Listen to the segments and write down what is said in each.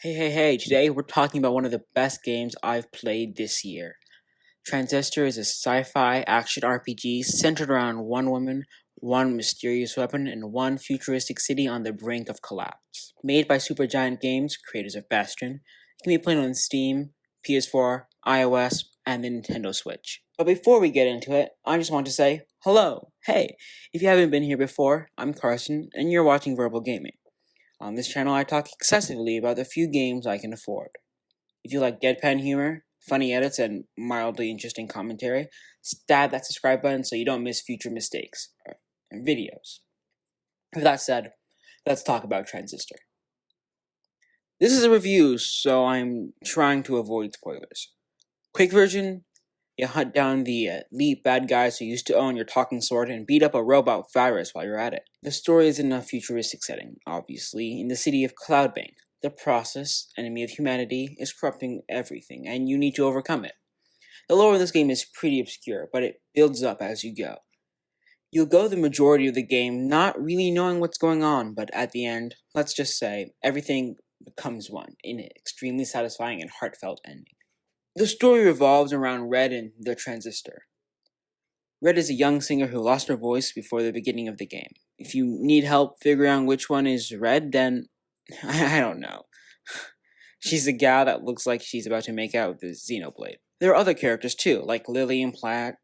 Hey, today we're talking about one of the best games I've played this year. Transistor is a sci-fi action RPG centered around one woman, one mysterious weapon, and one futuristic city on the brink of collapse. Made by Supergiant Games, creators of Bastion, it can be played on Steam, PS4, iOS, and the Nintendo Switch. But before we get into it, I just want to say hello. Hey, if you haven't been here before, I'm Carson, and you're watching Verbal Gaming. On this channel, I talk excessively about the few games I can afford. If you like deadpan humor, funny edits, and mildly interesting commentary, stab that subscribe button so you don't miss future mistakes and videos. With that said, let's talk about Transistor. This is a review, so I'm trying to avoid spoilers. Quick version: you hunt down the elite bad guys who used to own your talking sword and beat up a robot virus while you're at it. The story is in a futuristic setting, obviously, in the city of Cloudbank. The process, enemy of humanity, is corrupting everything, and you need to overcome it. The lore of this game is pretty obscure, but it builds up as you go. You'll go the majority of the game not really knowing what's going on, but at the end, let's just say, everything becomes one in an extremely satisfying and heartfelt ending. The story revolves around Red and the Transistor. Red is a young singer who lost her voice before the beginning of the game. If you need help figuring out which one is Red, then I don't know. She's a gal that looks like she's about to make out with the Xenoblade. There are other characters too, like Lillian Platt,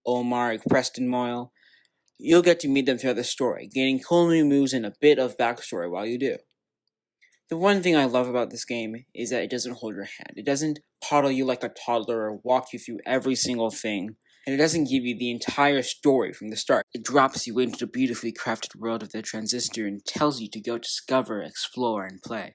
Omar, Preston Moyle. You'll get to meet them throughout the story, gaining cool new moves and a bit of backstory while you do. The one thing I love about this game is that it doesn't hold your hand. It doesn't coddle you like a toddler or walk you through every single thing. And it doesn't give you the entire story from the start. It drops you into the beautifully crafted world of the Transistor and tells you to go discover, explore, and play.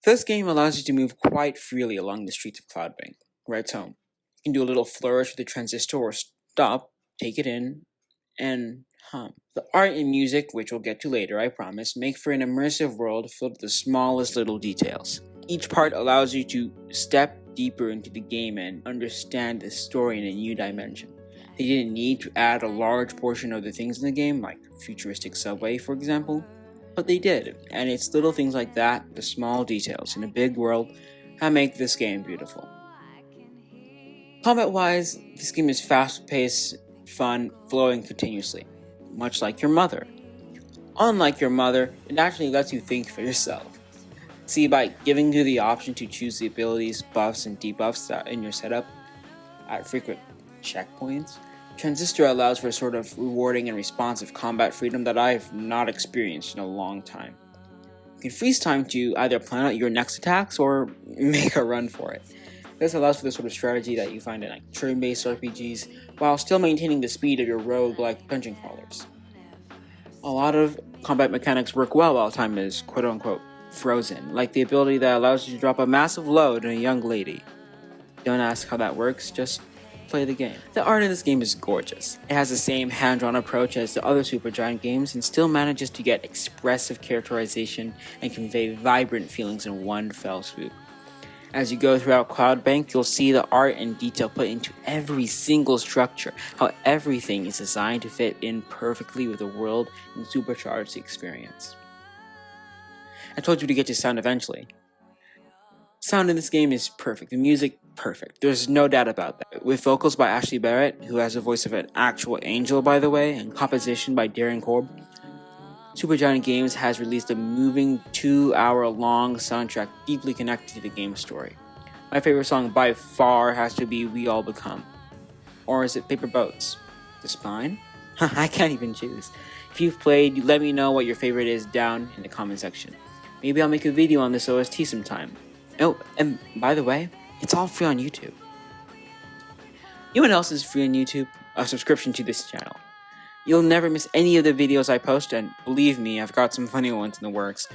This game allows you to move quite freely along the streets of Cloudbank. Right home. You can do a little flourish with the Transistor or stop, take it in, and hum. The art and music, which we'll get to later, I promise, make for an immersive world filled with the smallest little details. Each part allows you to step deeper into the game and understand the story in a new dimension. They didn't need to add a large portion of the things in the game, like futuristic subway, for example, but they did, and it's little things like that, the small details in a big world, that make this game beautiful. Combat-wise, this game is fast-paced, fun, flowing continuously, much like your mother. Unlike your mother, it actually lets you think for yourself. See, by giving you the option to choose the abilities, buffs, and debuffs that in your setup at frequent checkpoints, Transistor allows for a sort of rewarding and responsive combat freedom that I've not experienced in a long time. You can freeze time to either plan out your next attacks or make a run for it. This allows for the sort of strategy that you find in like turn-based RPGs, while still maintaining the speed of your rogue-like dungeon crawlers. A lot of combat mechanics work well while time is quote-unquote frozen, like the ability that allows you to drop a massive load on a young lady. Don't ask how that works, just play the game. The art in this game is gorgeous. It has the same hand-drawn approach as the other Supergiant games and still manages to get expressive characterization and convey vibrant feelings in one fell swoop. As you go throughout Cloudbank, you'll see the art and detail put into every single structure, how everything is designed to fit in perfectly with the world and supercharge the experience. I told you to get to sound eventually. Sound in this game is perfect, the music perfect, there's no doubt about that. With vocals by Ashley Barrett, who has the voice of an actual angel by the way, and composition by Darren Korb, Supergiant Games has released a moving 2-hour-long soundtrack deeply connected to the game's story. My favorite song by far has to be We All Become. Or is it Paper Boats? The Spine? I can't even choose. If you've played, let me know what your favorite is down in the comment section. Maybe I'll make a video on this OST sometime. Oh, and by the way, it's all free on YouTube. You know what else is free on YouTube? A subscription to this channel. You'll never miss any of the videos I post, and believe me, I've got some funny ones in the works.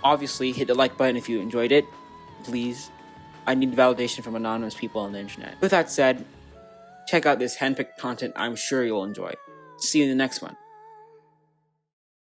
Obviously, hit the like button if you enjoyed it. Please. I need validation from anonymous people on the internet. With that said, check out this handpicked content I'm sure you'll enjoy. See you in the next one.